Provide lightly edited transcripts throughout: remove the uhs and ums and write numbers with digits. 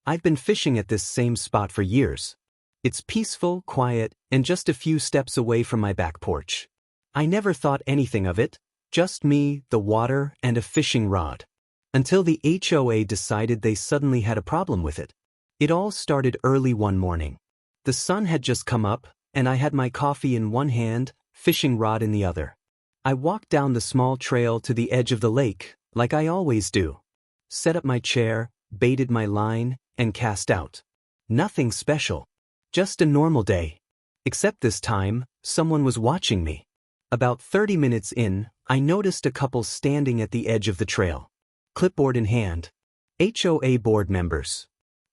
I've been fishing at this same spot for years. It's peaceful, quiet, and just a few steps away from my back porch. I never thought anything of it, just me, the water, and a fishing rod. Until the HOA decided they suddenly had a problem with it. It all started early one morning. The sun had just come up, and I had my coffee in one hand, fishing rod in the other. I walked down the small trail to the edge of the lake, like I always do. Set up my chair, baited my line, and cast out. Nothing special. Just a normal day. Except this time, someone was watching me. About 30 minutes in, I noticed a couple standing at the edge of the trail. Clipboard in hand. HOA board members.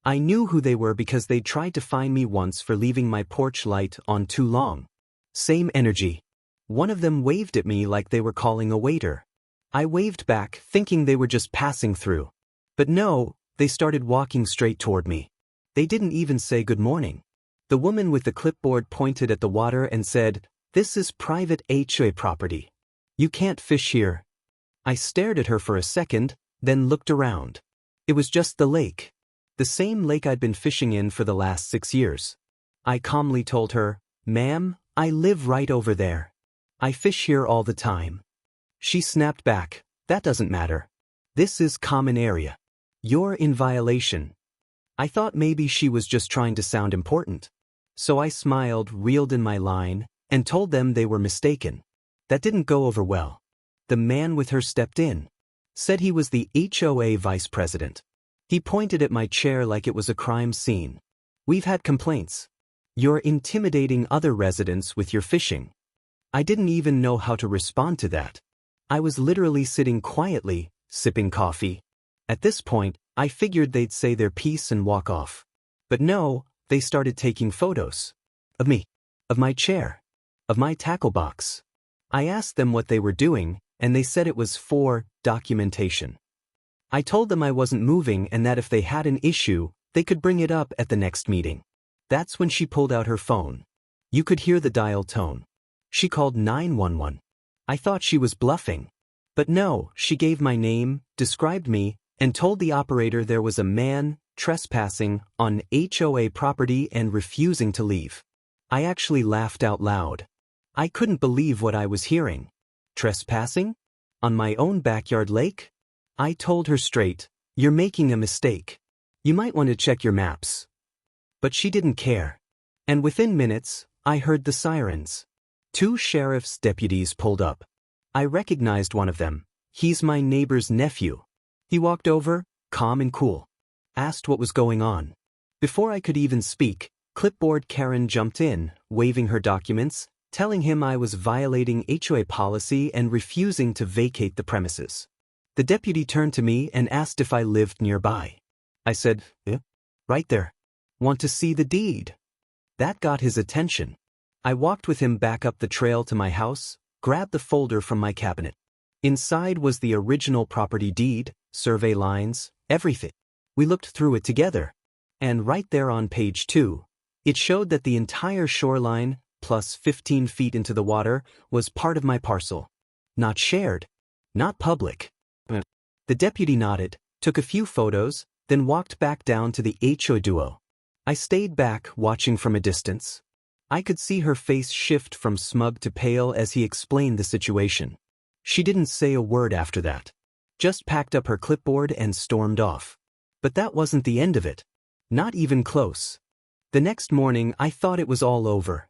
I knew who they were because they'd tried to find me once for leaving my porch light on too long. Same energy. One of them waved at me like they were calling a waiter. I waved back, thinking they were just passing through. But no, they started walking straight toward me. They didn't even say good morning. The woman with the clipboard pointed at the water and said, "This is private HOA property. You can't fish here." I stared at her for a second, then looked around. It was just the lake. The same lake I'd been fishing in for the last 6 years. I calmly told her, "Ma'am, I live right over there. I fish here all the time." She snapped back, "That doesn't matter. This is common area. You're in violation." I thought maybe she was just trying to sound important. So I smiled, reeled in my line, and told them they were mistaken. That didn't go over well. The man with her stepped in. Said he was the HOA vice president. He pointed at my chair like it was a crime scene. "We've had complaints. You're intimidating other residents with your fishing." I didn't even know how to respond to that. I was literally sitting quietly, sipping coffee. At this point, I figured they'd say their piece and walk off. But no, they started taking photos. Of me. Of my chair. Of my tackle box. I asked them what they were doing, and they said it was for documentation. I told them I wasn't moving and that if they had an issue, they could bring it up at the next meeting. That's when she pulled out her phone. You could hear the dial tone. She called 911. I thought she was bluffing. But no, she gave my name, described me, and told the operator there was a man trespassing on HOA property and refusing to leave. I actually laughed out loud. I couldn't believe what I was hearing. Trespassing? On my own backyard lake? I told her straight, "You're making a mistake. You might want to check your maps." But she didn't care. And within minutes, I heard the sirens. 2 sheriff's deputies pulled up. I recognized one of them. He's my neighbor's nephew. He walked over, calm and cool. Asked what was going on. Before I could even speak, Clipboard Karen jumped in, waving her documents, telling him I was violating HOA policy and refusing to vacate the premises. The deputy turned to me and asked if I lived nearby. I said, "Yeah, right there. Want to see the deed?" That got his attention. I walked with him back up the trail to my house, grabbed the folder from my cabinet. Inside was the original property deed, survey lines, everything. We looked through it together. And right there on page 2, it showed that the entire shoreline, plus 15 feet into the water, was part of my parcel. Not shared. Not public. The deputy nodded, took a few photos, then walked back down to the HOA duo. I stayed back, watching from a distance. I could see her face shift from smug to pale as he explained the situation. She didn't say a word after that. Just packed up her clipboard and stormed off. But that wasn't the end of it. Not even close. The next morning I thought it was all over.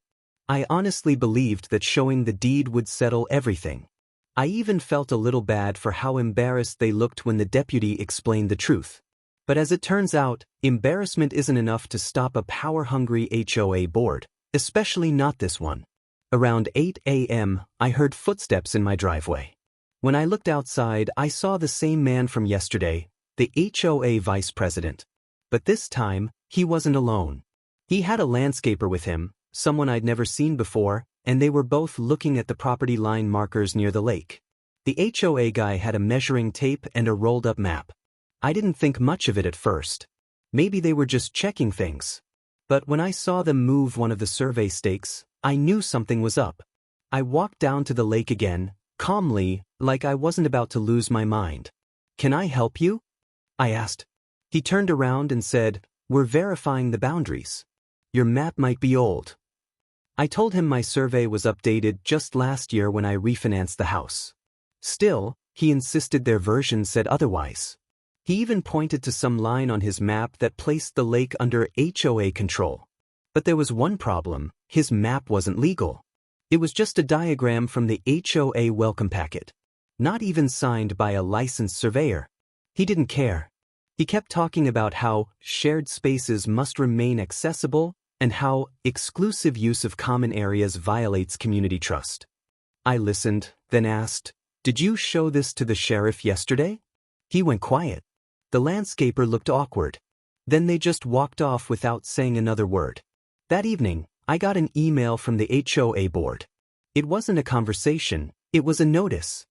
I honestly believed that showing the deed would settle everything. I even felt a little bad for how embarrassed they looked when the deputy explained the truth. But as it turns out, embarrassment isn't enough to stop a power-hungry HOA board, especially not this one. Around 8 a.m., I heard footsteps in my driveway. When I looked outside, I saw the same man from yesterday, the HOA vice president. But this time, he wasn't alone. He had a landscaper with him, someone I'd never seen before, and they were both looking at the property line markers near the lake. The HOA guy had a measuring tape and a rolled-up map. I didn't think much of it at first. Maybe they were just checking things. But when I saw them move one of the survey stakes, I knew something was up. I walked down to the lake again, calmly, like I wasn't about to lose my mind. "Can I help you?" I asked. He turned around and said, We're verifying the boundaries. Your map might be old. I told him my survey was updated just last year when I refinanced the house. Still, he insisted their version said otherwise. He even pointed to some line on his map that placed the lake under HOA control. But there was one problem: his map wasn't legal. It was just a diagram from the HOA welcome packet. Not even signed by a licensed surveyor. He didn't care. He kept talking about how shared spaces must remain accessible and how exclusive use of common areas violates community trust. I listened, then asked, "Did you show this to the sheriff yesterday?" He went quiet. The landscaper looked awkward. Then they just walked off without saying another word. That evening, I got an email from the HOA board. It wasn't a conversation, it was a notice.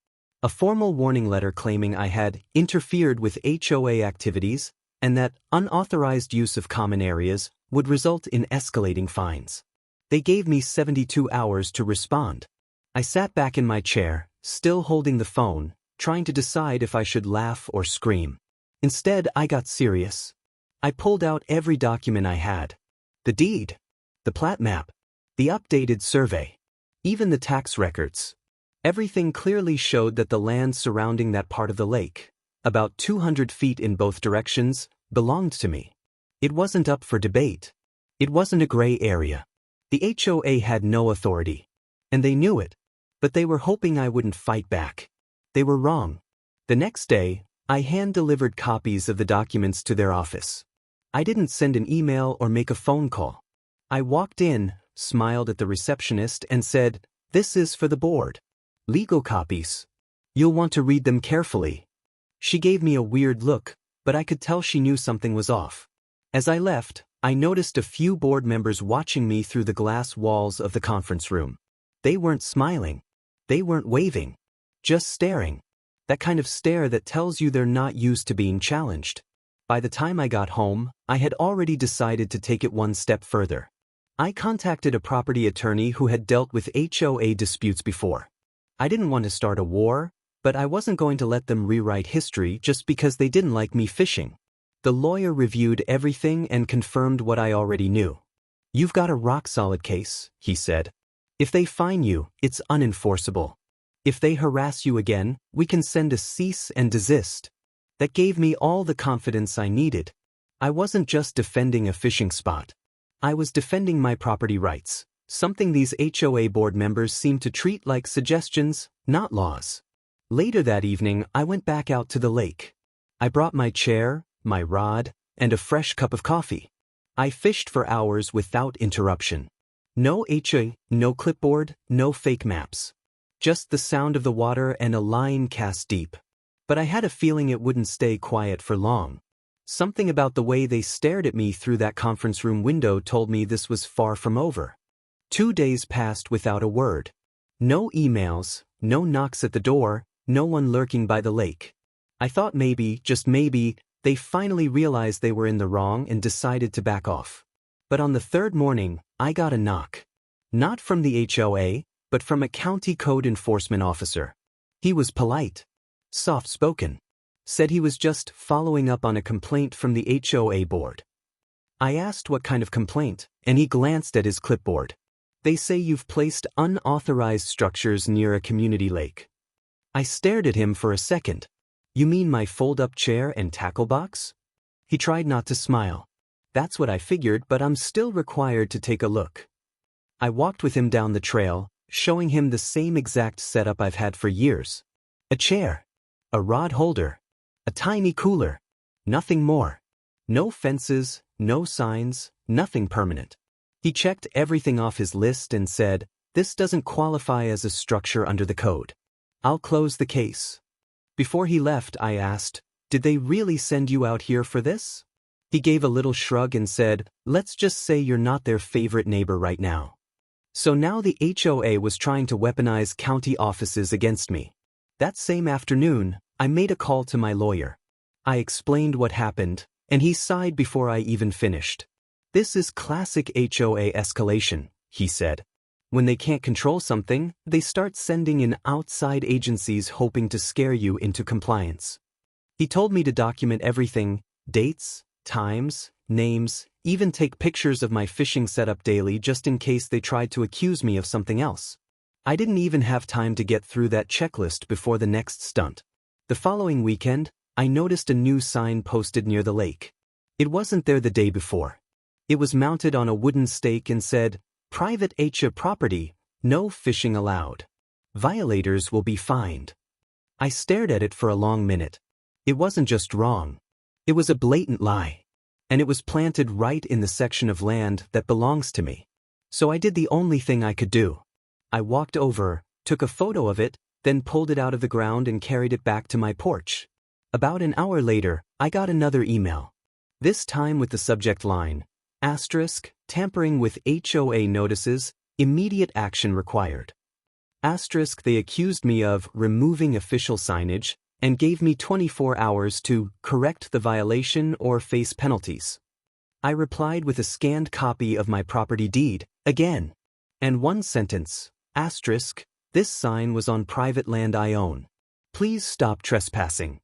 A formal warning letter claiming I had interfered with HOA activities and that unauthorized use of common areas would result in escalating fines. They gave me 72 hours to respond. I sat back in my chair, still holding the phone, trying to decide if I should laugh or scream. Instead, I got serious. I pulled out every document I had. The deed, the plat map, the updated survey, even the tax records. Everything clearly showed that the land surrounding that part of the lake, about 200 feet in both directions, belonged to me. It wasn't up for debate. It wasn't a gray area. The HOA had no authority. And they knew it. But they were hoping I wouldn't fight back. They were wrong. The next day, I hand-delivered copies of the documents to their office. I didn't send an email or make a phone call. I walked in, smiled at the receptionist, and said, "This is for the board. Legal copies. You'll want to read them carefully." She gave me a weird look, but I could tell she knew something was off. As I left, I noticed a few board members watching me through the glass walls of the conference room. They weren't smiling. They weren't waving. Just staring. That kind of stare that tells you they're not used to being challenged. By the time I got home, I had already decided to take it one step further. I contacted a property attorney who had dealt with HOA disputes before. I didn't want to start a war, but I wasn't going to let them rewrite history just because they didn't like me fishing. The lawyer reviewed everything and confirmed what I already knew. "You've got a rock-solid case," he said. "If they fine you, it's unenforceable. If they harass you again, we can send a cease and desist." That gave me all the confidence I needed. I wasn't just defending a fishing spot. I was defending my property rights, something these HOA board members seemed to treat like suggestions, not laws. Later that evening, I went back out to the lake. I brought my chair, my rod, and a fresh cup of coffee. I fished for hours without interruption. No HOA, no clipboard, no fake maps. Just the sound of the water and a line cast deep. But I had a feeling it wouldn't stay quiet for long. Something about the way they stared at me through that conference room window told me this was far from over. 2 days passed without a word. No emails, no knocks at the door, no one lurking by the lake. I thought maybe, just maybe, they finally realized they were in the wrong and decided to back off. But on the third morning, I got a knock. Not from the HOA, but from a county code enforcement officer. He was polite, soft-spoken. Said he was just following up on a complaint from the HOA board. I asked what kind of complaint, and he glanced at his clipboard. "They say you've placed unauthorized structures near a community lake." I stared at him for a second. "You mean my fold-up chair and tackle box?" He tried not to smile. "That's what I figured, but I'm still required to take a look." I walked with him down the trail, showing him the same exact setup I've had for years. A chair, a rod holder, a tiny cooler, nothing more. No fences, no signs, nothing permanent. He checked everything off his list and said, "This doesn't qualify as a structure under the code. I'll close the case." Before he left, I asked, "Did they really send you out here for this?" He gave a little shrug and said, "Let's just say you're not their favorite neighbor right now." So now the HOA was trying to weaponize county offices against me. That same afternoon, I made a call to my lawyer. I explained what happened, and he sighed before I even finished. "This is classic HOA escalation," he said. "When they can't control something, they start sending in outside agencies hoping to scare you into compliance." He told me to document everything: dates, times, names, even take pictures of my fishing setup daily just in case they tried to accuse me of something else. I didn't even have time to get through that checklist before the next stunt. The following weekend, I noticed a new sign posted near the lake. It wasn't there the day before. It was mounted on a wooden stake and said, "Private HOA property, no fishing allowed. Violators will be fined." I stared at it for a long minute. It wasn't just wrong. It was a blatant lie. And it was planted right in the section of land that belongs to me. So I did the only thing I could do. I walked over, took a photo of it, then pulled it out of the ground and carried it back to my porch. About an hour later, I got another email. This time with the subject line, "tampering with HOA notices, immediate action required." They accused me of removing official signage and gave me 24 hours to correct the violation or face penalties. I replied with a scanned copy of my property deed, again. And one sentence, "This sign was on private land I own. Please stop trespassing."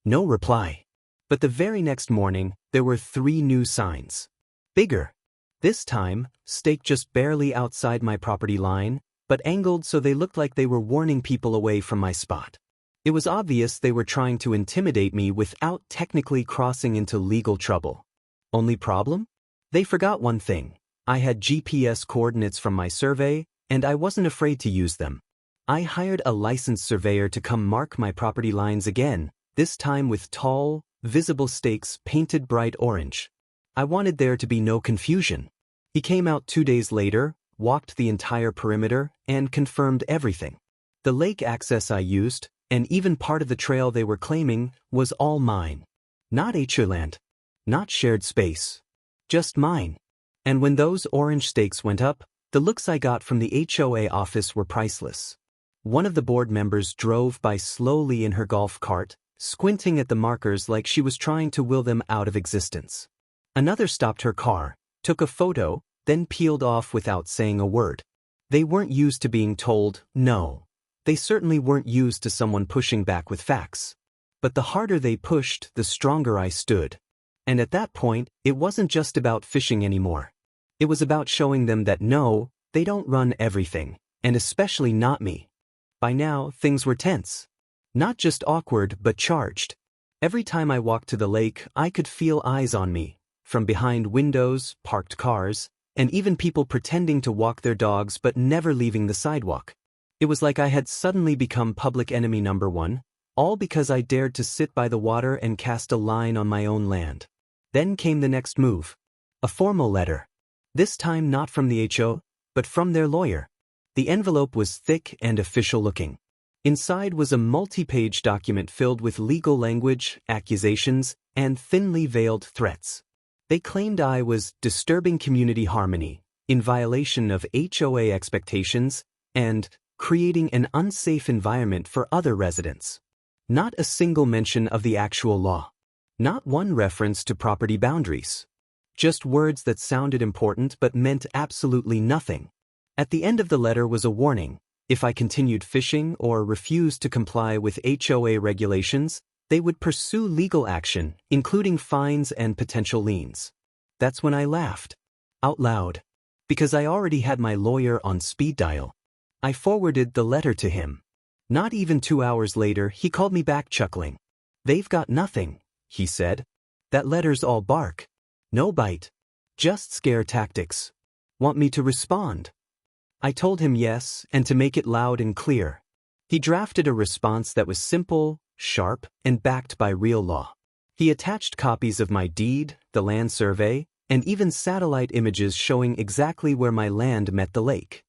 No reply. But the very next morning, there were 3 new signs. Bigger. This time, staked just barely outside my property line, but angled so they looked like they were warning people away from my spot. It was obvious they were trying to intimidate me without technically crossing into legal trouble. Only problem? They forgot one thing. I had GPS coordinates from my survey, and I wasn't afraid to use them. I hired a licensed surveyor to come mark my property lines again, this time with tall, visible stakes painted bright orange. I wanted there to be no confusion. He came out 2 days later, walked the entire perimeter, and confirmed everything. The lake access I used, and even part of the trail they were claiming, was all mine. Not HOA land. Not shared space. Just mine. And when those orange stakes went up, the looks I got from the HOA office were priceless. One of the board members drove by slowly in her golf cart, squinting at the markers like she was trying to will them out of existence. Another stopped her car, took a photo, then peeled off without saying a word. They weren't used to being told no. They certainly weren't used to someone pushing back with facts. But the harder they pushed, the stronger I stood. And at that point, it wasn't just about fishing anymore. It was about showing them that no, they don't run everything, and especially not me. By now, things were tense. Not just awkward, but charged. Every time I walked to the lake, I could feel eyes on me, from behind windows, parked cars, and even people pretending to walk their dogs but never leaving the sidewalk. It was like I had suddenly become public enemy number 1, all because I dared to sit by the water and cast a line on my own land. Then came the next move. A formal letter. This time not from the HOA, but from their lawyer. The envelope was thick and official-looking. Inside was a multi-page document filled with legal language, accusations, and thinly veiled threats. They claimed I was disturbing community harmony, in violation of HOA expectations, and creating an unsafe environment for other residents. Not a single mention of the actual law. Not one reference to property boundaries. Just words that sounded important but meant absolutely nothing. At the end of the letter was a warning. If I continued fishing or refused to comply with HOA regulations, they would pursue legal action, including fines and potential liens. That's when I laughed. Out loud. Because I already had my lawyer on speed dial. I forwarded the letter to him. Not even 2 hours later, he called me back chuckling. "They've got nothing," he said. "That letter's all bark. No bite. Just scare tactics. Want me to respond?" I told him yes, and to make it loud and clear. He drafted a response that was simple, sharp, and backed by real law. He attached copies of my deed, the land survey, and even satellite images showing exactly where my land met the lake.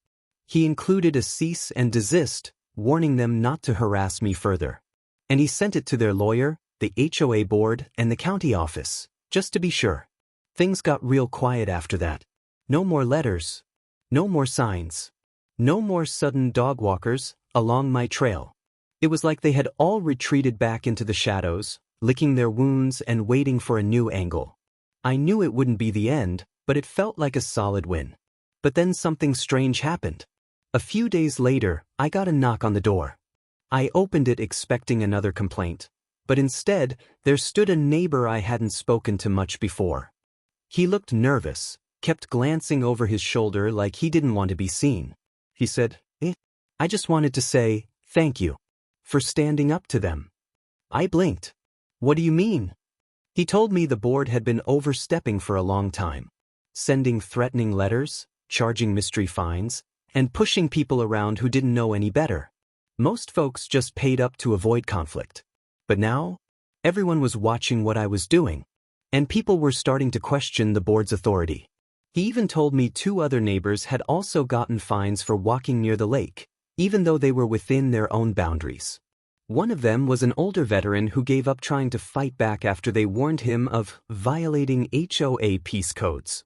He included a cease and desist, warning them not to harass me further. And he sent it to their lawyer, the HOA board, and the county office, just to be sure. Things got real quiet after that. No more letters. No more signs. No more sudden dog walkers along my trail. It was like they had all retreated back into the shadows, licking their wounds and waiting for a new angle. I knew it wouldn't be the end, but it felt like a solid win. But then something strange happened. A few days later, I got a knock on the door. I opened it expecting another complaint, But instead, there stood a neighbor I hadn't spoken to much before. He looked nervous, kept glancing over his shoulder like he didn't want to be seen. He said, I just wanted to say, thank you for standing up to them. I blinked. What do you mean? He told me the board had been overstepping for a long time, sending threatening letters, charging mystery fines, and pushing people around who didn't know any better. Most folks just paid up to avoid conflict. But now, everyone was watching what I was doing, and people were starting to question the board's authority. He even told me 2 other neighbors had also gotten fines for walking near the lake, even though they were within their own boundaries. One of them was an older veteran who gave up trying to fight back after they warned him of violating HOA peace codes.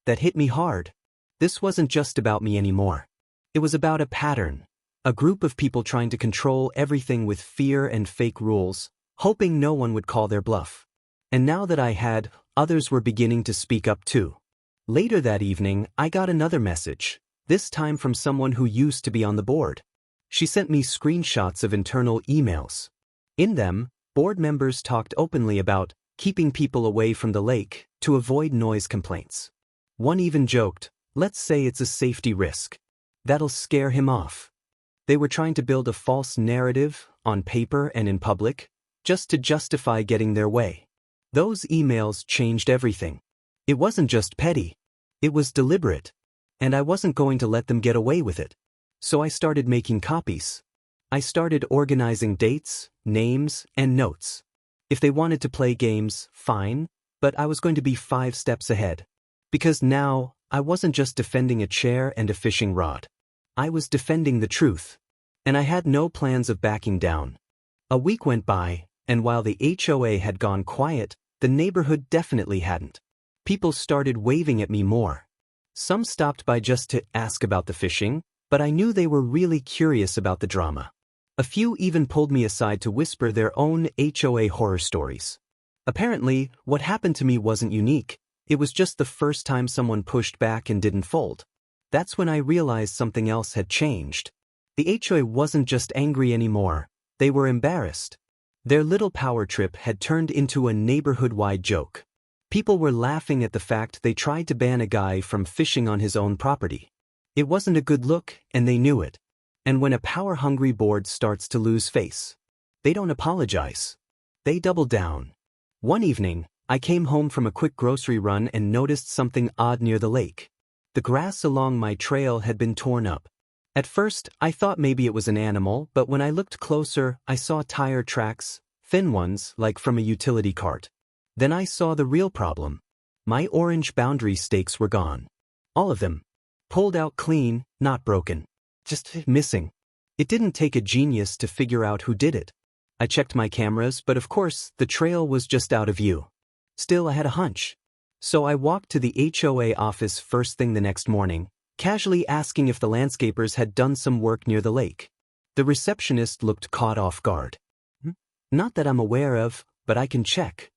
That hit me hard. This wasn't just about me anymore. It was about a pattern, a group of people trying to control everything with fear and fake rules, hoping no one would call their bluff. And now that I had, others were beginning to speak up too. Later that evening, I got another message, this time from someone who used to be on the board. She sent me screenshots of internal emails. In them, board members talked openly about keeping people away from the lake to avoid noise complaints. One even joked, let's say it's a safety risk. That'll scare him off. They were trying to build a false narrative, on paper and in public, just to justify getting their way. Those emails changed everything. It wasn't just petty. It was deliberate. And I wasn't going to let them get away with it. So I started making copies. I started organizing dates, names, and notes. If they wanted to play games, fine, but I was going to be 5 steps ahead. Because now, I wasn't just defending a chair and a fishing rod. I was defending the truth. And I had no plans of backing down. A week went by, and while the HOA had gone quiet, the neighborhood definitely hadn't. People started waving at me more. Some stopped by just to ask about the fishing, but I knew they were really curious about the drama. A few even pulled me aside to whisper their own HOA horror stories. Apparently, what happened to me wasn't unique. It was just the first time someone pushed back and didn't fold. That's when I realized something else had changed. The HOA wasn't just angry anymore. They were embarrassed. Their little power trip had turned into a neighborhood-wide joke. People were laughing at the fact they tried to ban a guy from fishing on his own property. It wasn't a good look, and they knew it. And when a power-hungry board starts to lose face, they don't apologize. They double down. One evening, I came home from a quick grocery run and noticed something odd near the lake. The grass along my trail had been torn up. At first, I thought maybe it was an animal, but when I looked closer, I saw tire tracks, thin ones, like from a utility cart. Then I saw the real problem. My orange boundary stakes were gone. All of them. Pulled out clean, not broken. Just missing. It didn't take a genius to figure out who did it. I checked my cameras, but of course, the trail was just out of view. Still, I had a hunch. So I walked to the HOA office first thing the next morning, casually asking if the landscapers had done some work near the lake. The receptionist looked caught off guard. Not that I'm aware of, but I can check.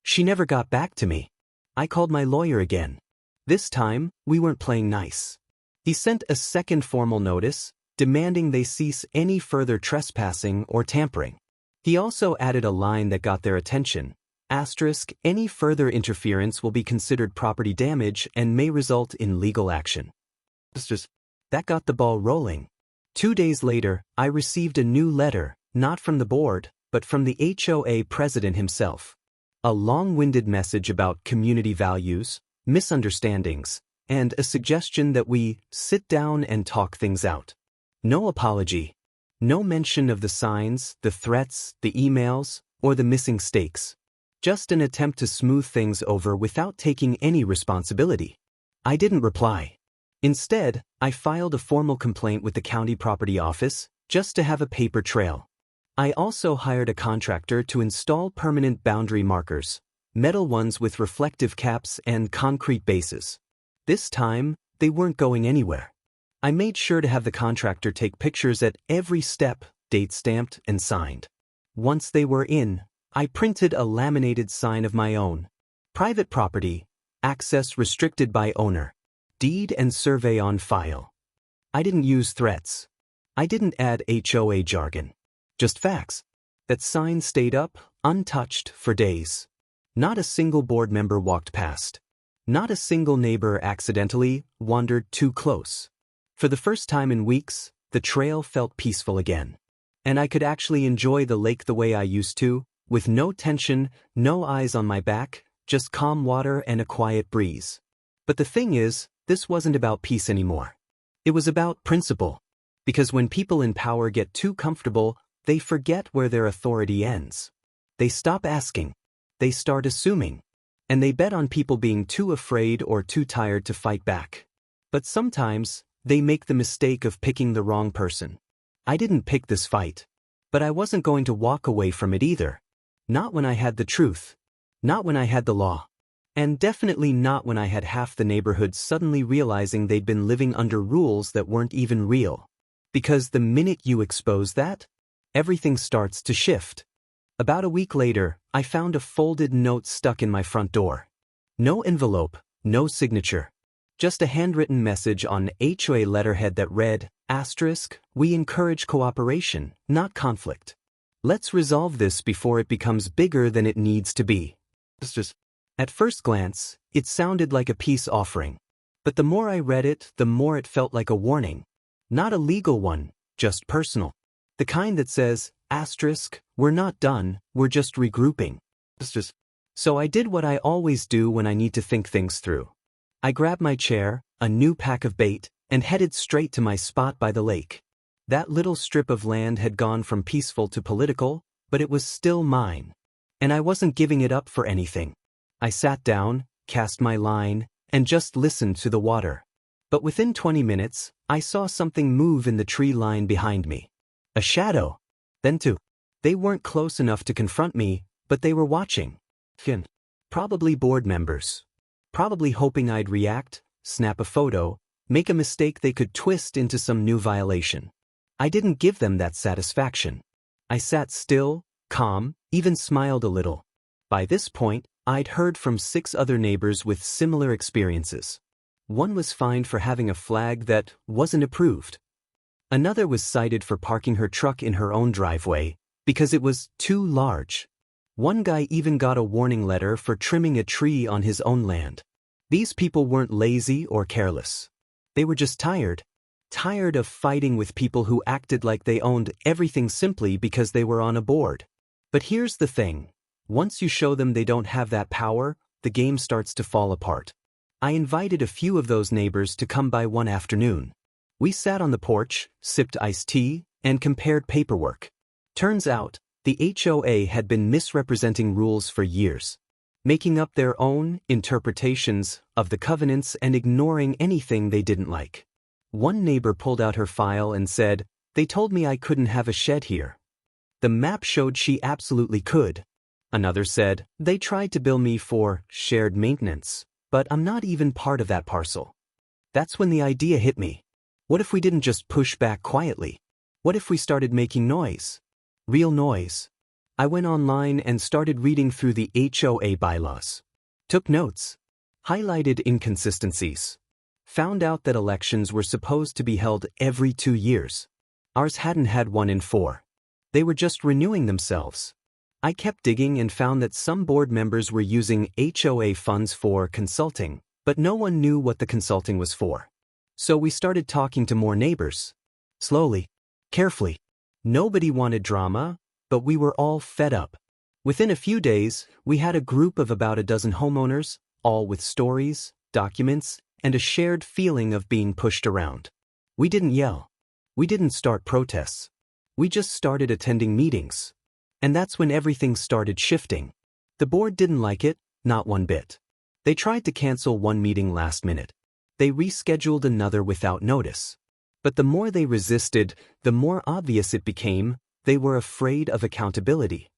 She never got back to me. I called my lawyer again. This time, we weren't playing nice. He sent a second formal notice, demanding they cease any further trespassing or tampering. He also added a line that got their attention. Asterisk, any further interference will be considered property damage and may result in legal action. That got the ball rolling. 2 days later, I received a new letter, not from the board, but from the HOA president himself. A long-winded message about community values, misunderstandings, and a suggestion that we sit down and talk things out. No apology. No mention of the signs, the threats, the emails, or the missing stakes. Just an attempt to smooth things over without taking any responsibility. I didn't reply. Instead, I filed a formal complaint with the county property office, just to have a paper trail. I also hired a contractor to install permanent boundary markers, metal ones with reflective caps and concrete bases. This time, they weren't going anywhere. I made sure to have the contractor take pictures at every step, date stamped and signed. Once they were in, I printed a laminated sign of my own. Private property, access restricted by owner, deed and survey on file. I didn't use threats. I didn't add HOA jargon. Just facts. That sign stayed up, untouched, for days. Not a single board member walked past. Not a single neighbor accidentally wandered too close. For the first time in weeks, the trail felt peaceful again. And I could actually enjoy the lake the way I used to, with no tension, no eyes on my back, just calm water and a quiet breeze. But the thing is, this wasn't about peace anymore. It was about principle. Because when people in power get too comfortable, they forget where their authority ends. They stop asking. They start assuming. And they bet on people being too afraid or too tired to fight back. But sometimes, they make the mistake of picking the wrong person. I didn't pick this fight. But I wasn't going to walk away from it either. Not when I had the truth. Not when I had the law. And definitely not when I had half the neighborhood suddenly realizing they'd been living under rules that weren't even real. Because the minute you expose that, everything starts to shift. About a week later, I found a folded note stuck in my front door. No envelope, no signature. Just a handwritten message on HOA letterhead that read, "We encourage cooperation, not conflict. Let's resolve this before it becomes bigger than it needs to be." At first glance, it sounded like a peace offering. But the more I read it, the more it felt like a warning. Not a legal one, just personal. The kind that says, "We're not done, we're just regrouping." So I did what I always do when I need to think things through. I grabbed my chair, a new pack of bait, and headed straight to my spot by the lake. That little strip of land had gone from peaceful to political, but it was still mine. And I wasn't giving it up for anything. I sat down, cast my line, and just listened to the water. But within 20 minutes, I saw something move in the tree line behind me. A shadow. Then two. They weren't close enough to confront me, but they were watching. Probably board members. Probably hoping I'd react, snap a photo, make a mistake they could twist into some new violation. I didn't give them that satisfaction. I sat still, calm, even smiled a little. By this point, I'd heard from 6 other neighbors with similar experiences. One was fined for having a flag that wasn't approved. Another was cited for parking her truck in her own driveway because it was too large. One guy even got a warning letter for trimming a tree on his own land. These people weren't lazy or careless. They were just tired. Tired of fighting with people who acted like they owned everything simply because they were on a board. But here's the thing. Once you show them they don't have that power, the game starts to fall apart. I invited a few of those neighbors to come by one afternoon. We sat on the porch, sipped iced tea, and compared paperwork. Turns out, the HOA had been misrepresenting rules for years, making up their own interpretations of the covenants and ignoring anything they didn't like. One neighbor pulled out her file and said, "They told me I couldn't have a shed here." The map showed she absolutely could. Another said, "They tried to bill me for shared maintenance, but I'm not even part of that parcel." That's when the idea hit me. What if we didn't just push back quietly? What if we started making noise? Real noise. I went online and started reading through the HOA bylaws. Took notes. Highlighted inconsistencies. Found out that elections were supposed to be held every 2 years. Ours hadn't had one in 4. They were just renewing themselves. I kept digging and found that some board members were using HOA funds for consulting, but no one knew what the consulting was for. So we started talking to more neighbors. Slowly. Carefully. Nobody wanted drama, but we were all fed up. Within a few days, we had a group of about a dozen homeowners, all with stories, documents, and a shared feeling of being pushed around. We didn't yell. We didn't start protests. We just started attending meetings. And that's when everything started shifting. The board didn't like it, not one bit. They tried to cancel one meeting last minute. They rescheduled another without notice. But the more they resisted, the more obvious it became they were afraid of accountability.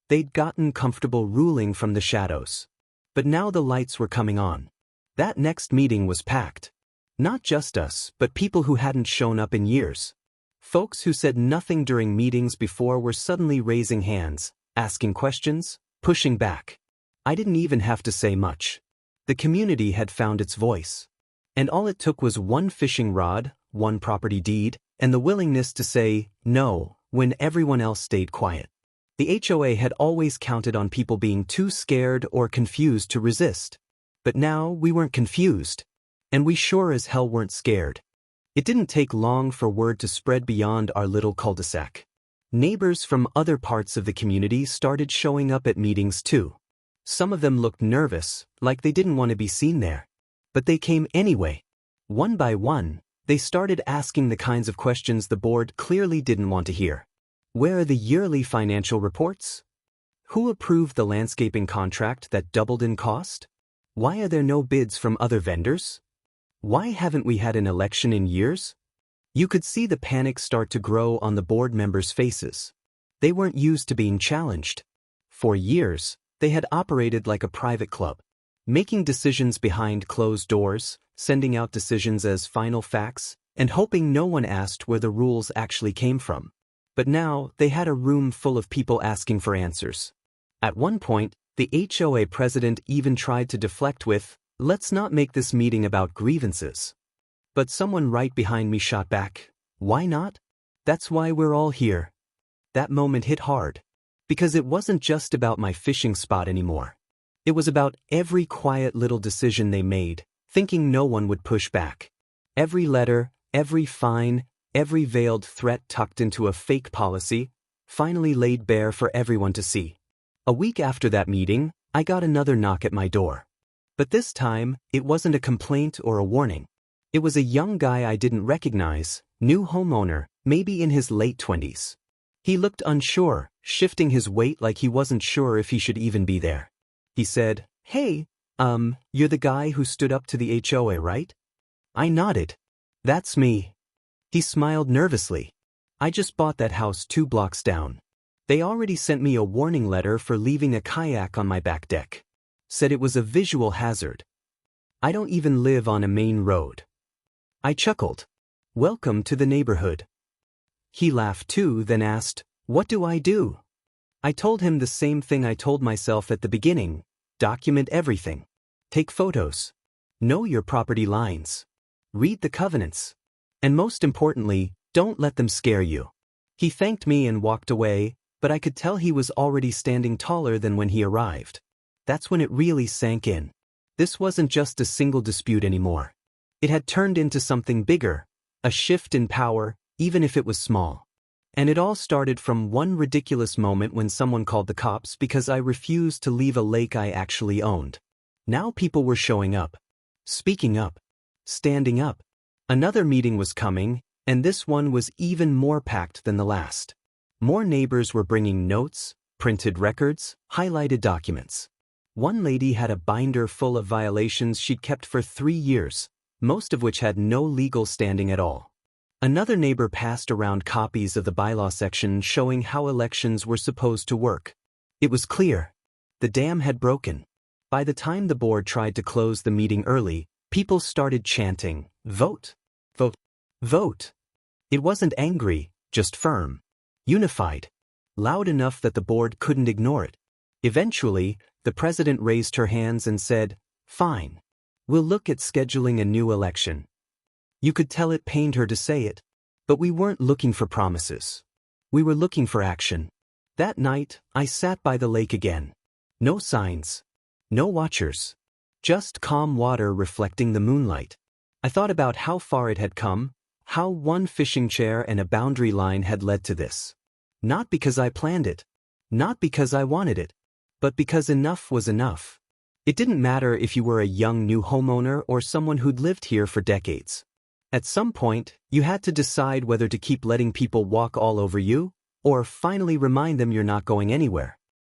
They'd gotten comfortable ruling from the shadows. But now the lights were coming on. That next meeting was packed. Not just us, but people who hadn't shown up in years. Folks who said nothing during meetings before were suddenly raising hands, asking questions, pushing back. I didn't even have to say much. The community had found its voice. And all it took was one fishing rod, one property deed, and the willingness to say no when everyone else stayed quiet. The HOA had always counted on people being too scared or confused to resist. But now we weren't confused. And we sure as hell weren't scared. It didn't take long for word to spread beyond our little cul-de-sac. Neighbors from other parts of the community started showing up at meetings too. Some of them looked nervous, like they didn't want to be seen there. But they came anyway. One by one, they started asking the kinds of questions the board clearly didn't want to hear. Where are the yearly financial reports? Who approved the landscaping contract that doubled in cost? Why are there no bids from other vendors? Why haven't we had an election in years? You could see the panic start to grow on the board members' faces. They weren't used to being challenged. For years, they had operated like a private club, making decisions behind closed doors, sending out decisions as final facts, and hoping no one asked where the rules actually came from. But now, they had a room full of people asking for answers. At one point, the HOA president even tried to deflect with, "Let's not make this meeting about grievances." But someone right behind me shot back, "Why not? That's why we're all here." That moment hit hard. Because it wasn't just about my fishing spot anymore. It was about every quiet little decision they made, thinking no one would push back. Every letter, every fine, every veiled threat tucked into a fake policy, finally laid bare for everyone to see. A week after that meeting, I got another knock at my door. But this time, it wasn't a complaint or a warning. It was a young guy I didn't recognize, new homeowner, maybe in his late 20s. He looked unsure, shifting his weight like he wasn't sure if he should even be there. He said, "Hey, you're the guy who stood up to the HOA, right?" I nodded. "That's me." He smiled nervously. "I just bought that house 2 blocks down. They already sent me a warning letter for leaving a kayak on my back deck. Said it was a visual hazard. I don't even live on a main road." I chuckled. "Welcome to the neighborhood." He laughed too, then asked, "What do I do?" I told him the same thing I told myself at the beginning: document everything. Take photos. Know your property lines. Read the covenants. And most importantly, don't let them scare you. He thanked me and walked away, but I could tell he was already standing taller than when he arrived. That's when it really sank in. This wasn't just a single dispute anymore. It had turned into something bigger, a shift in power, even if it was small. And it all started from one ridiculous moment when someone called the cops because I refused to leave a lake I actually owned. Now people were showing up, speaking up, standing up. Another meeting was coming, and this one was even more packed than the last. More neighbors were bringing notes, printed records, highlighted documents. One lady had a binder full of violations she'd kept for 3 years, most of which had no legal standing at all. Another neighbor passed around copies of the bylaw section showing how elections were supposed to work. It was clear. The dam had broken. By the time the board tried to close the meeting early, people started chanting, "Vote! Vote! Vote!" It wasn't angry, just firm. Unified. Loud enough that the board couldn't ignore it. Eventually, the president raised her hands and said, "Fine. We'll look at scheduling a new election." You could tell it pained her to say it. But we weren't looking for promises. We were looking for action. That night, I sat by the lake again. No signs. No watchers. Just calm water reflecting the moonlight. I thought about how far it had come, how one fishing chair and a boundary line had led to this. Not because I planned it. Not because I wanted it. But because enough was enough. It didn't matter if you were a young new homeowner or someone who'd lived here for decades. At some point, you had to decide whether to keep letting people walk all over you, or finally remind them you're not going anywhere.